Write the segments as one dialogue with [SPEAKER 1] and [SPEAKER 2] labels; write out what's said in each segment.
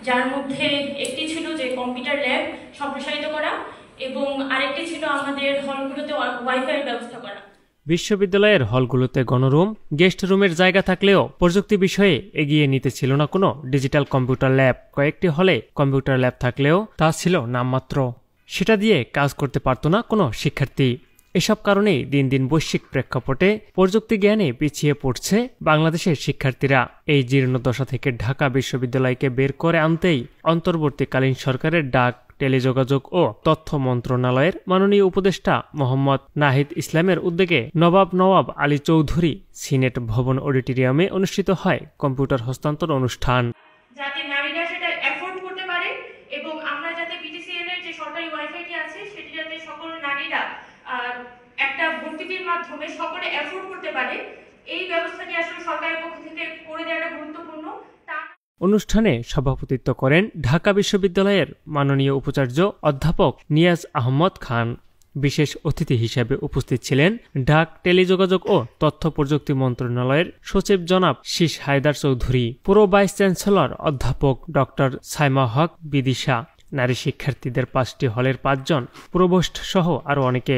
[SPEAKER 1] যার মধ্যে একটি ছিল যে কম্পিউটার ল্যাব সম্প্রসারিত করা এবং আরেকটি ছিল আমাদের হলগুলোতে ওয়াইফাই ব্যবস্থা করা।
[SPEAKER 2] বিশ্ববিদ্যালয়ের হলগুলোতে গণরুম, গেস্ট রুমের জায়গা থাকলেও প্রযুক্তি বিষয়ে এগিয়ে নিতে ছিল না কোনো ডিজিটাল কম্পিউটার ল্যাব। কয়েকটি হলে কম্পিউটার ল্যাব থাকলেও তা ছিল নামমাত্র। সেটা দিয়ে কাজ করতে পারত না কোনো শিক্ষার্থী। এসব কারণেই দিন দিন বৈশ্বিক প্রেক্ষাপটে প্রযুক্তি জ্ঞানে পিছিয়ে পড়ছে বাংলাদেশের শিক্ষার্থীরা। এই জীর্ণদশা থেকে ঢাকা বিশ্ববিদ্যালয়কে বের করে আনতেই অন্তর্বর্তীকালীন সরকারের ডাক টেলিযোগাযোগ ও তথ্য মন্ত্রণালয়ের মাননীয় উপদেষ্টা মোহাম্মদ নাহিদ ইসলামের উদ্যোগে নবাব আলী চৌধুরী সিনেট ভবন অডিটোরিয়ামে অনুষ্ঠিত হয় কম্পিউটার হস্তান্তর অনুষ্ঠান।
[SPEAKER 1] যাতে নারীরা সেটা এফোর্ড করতে পারে এবং আমরা যাতে বিটিসিএল এর যে সরকারি ওয়াইফাইটি আছে সেটি যাতে সকল নারীরা একটা ভর্তিটির মাধ্যমে সকলে এফোর্ড করতে পারে, এই ব্যবস্থাটি আসলে সরকারের পক্ষ থেকে করে দেওয়াটা গুরুত্বপূর্ণ।
[SPEAKER 2] অনুষ্ঠানে সভাপতিত্ব করেন ঢাকা বিশ্ববিদ্যালয়ের মাননীয় উপাচার্য অধ্যাপক নিয়াজ আহমদ খান। বিশেষ অতিথি হিসেবে উপস্থিত ছিলেন ডাক টেলিযোগাযোগ ও তথ্য প্রযুক্তি মন্ত্রণালয়ের সচিব জনাব শীষ হায়দার চৌধুরী, পুরো ভাইস চ্যান্সেলর অধ্যাপক ডক্টর সাইমা হক বিদিশা, নারী শিক্ষার্থীদের 5টি হলের 5 জন প্রভোস্ট সহ আরো অনেকে।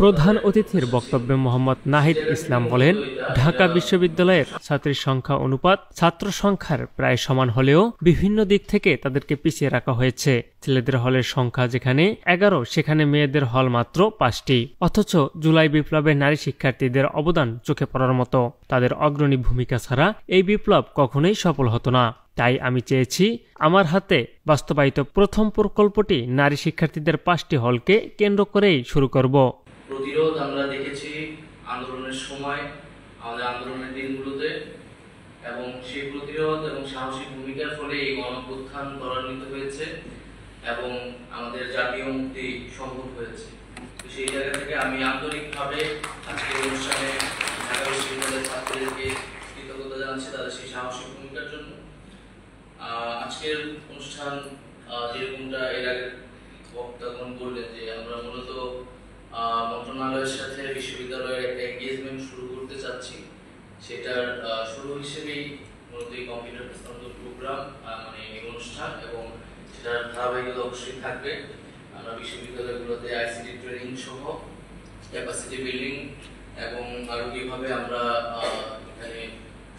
[SPEAKER 2] প্রধান অতিথির বক্তব্যে মোহাম্মদ নাহিদ ইসলাম বলেন, ঢাকা বিশ্ববিদ্যালয়ের ছাত্রীর সংখ্যা অনুপাত ছাত্র সংখ্যার প্রায় সমান হলেও বিভিন্ন দিক থেকে তাদেরকে পিছিয়ে রাখা হয়েছে। ছেলেদের হলের সংখ্যা যেখানে 11, সেখানে মেয়েদের হল মাত্র 5টি। অথচ জুলাই বিপ্লবে নারী শিক্ষার্থীদের অবদান চোখে পড়ার মতো। তাদের অগ্রণী ভূমিকা ছাড়া এই বিপ্লব কখনোই সফল হতো না। তাই আমি চেয়েছি আমার হাতে বাস্তবায়িত প্রথম প্রকল্পটি নারী শিক্ষার্থীদের 5টি হলকে কেন্দ্র করেই শুরু করব।
[SPEAKER 3] প্রতিরোধ আমরা দেখেছি আন্দোলনের সময়, আমাদের আন্দোলনের দিনগুলোতে, এবং সেই প্রতিরোধ এবং সাহসী ভূমিকার ফলে এই গণঅভ্যুত্থান ত্বরান্বিত হয়েছে এবং আমাদের জাতীয় মুক্তি সম্ভব হয়েছে। সেই জায়গা থেকে আমি আন্তরিকভাবে আজকের অনুষ্ঠানে ঢাকা বিশ্ববিদ্যালয়ের ছাত্রীদেরকে কৃতজ্ঞতা জানাচ্ছি তাদের সেই সাহসী ভূমিকার জন্য। আজকের অনুষ্ঠান যেরকমটা এর আগে বক্তাগণ বললেন যে আমরা মূলত মন্ত্রণালয়ের সাথে বিশ্ববিদ্যালয়ের একটা এঙ্গেজমেন্ট শুরু করতে চাচ্ছি, সেটার শুরু হিসেবেই মূলত এই কম্পিউটার হস্তান্তর প্রোগ্রাম মানে এই অনুষ্ঠান, এবং সেটার ধারাবাহিকতা অবশ্যই থাকবে। আমরা বিশ্ববিদ্যালয়গুলোতে আইসিটি ট্রেনিং সহ ক্যাপাসিটি বিল্ডিং এবং আরো কিভাবে আমরা এখানে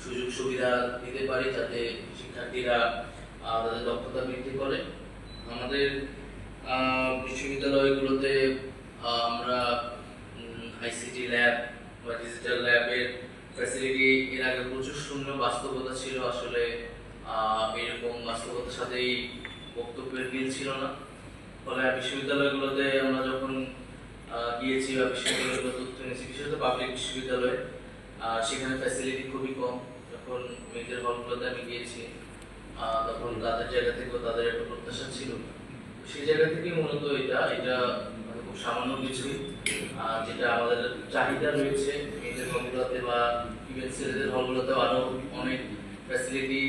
[SPEAKER 3] সুযোগ সুবিধা দিতে পারি যাতে শিক্ষার্থীরা তাদের দক্ষতা বৃদ্ধি করে। আমাদের বিশ্ববিদ্যালয়গুলোতে আমরা আইসিটি ল্যাব বা ডিজিটাল ল্যাবের ফ্যাসিলিটি এর আগে প্রচুর শূন্য বাস্তবতা ছিল, আসলে এরকম বাস্তবতার সাথেই বক্তব্যের মিল ছিল না। ফলে বিশ্ববিদ্যালয়গুলোতে আমরা যখন গিয়েছি বা বিশ্ববিদ্যালয়গুলো তথ্য নিয়েছি, বিশেষত পাবলিক বিশ্ববিদ্যালয়ে, সেখানে ফ্যাসিলিটি খুবই কম। যখন মেয়েদের হলগুলোতে আমি গিয়েছি তখন তাদের জায়গা থেকেও তাদের একটা প্রত্যাশা ছিল, সেই জায়গা থেকেই মূলত এটা খুব সামান্য কিছুই, যেটা আমাদের চাহিদা রয়েছে মেয়েদের হলগুলোতে বা ইভেন ছেলেদের হলগুলোতেও আরো অনেক ফ্যাসিলিটি,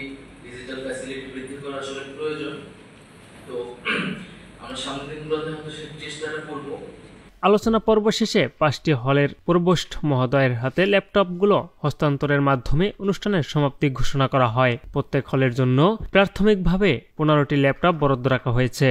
[SPEAKER 3] ডিজিটাল ফ্যাসিলিটি বৃদ্ধি করা আসলে প্রয়োজন। তো আমরা সামনের দিনগুলোতে হয়তো সেই চেষ্টাটা করবো।
[SPEAKER 2] আলোচনা পর্ব শেষে 5টি হলের প্রভোস্ট মহোদয়ের হাতে ল্যাপটপগুলো হস্তান্তরের মাধ্যমে অনুষ্ঠানের সমাপ্তি ঘোষণা করা হয়। প্রত্যেক হলের জন্য প্রাথমিকভাবে 15টি ল্যাপটপ বরাদ্দ রাখা হয়েছে।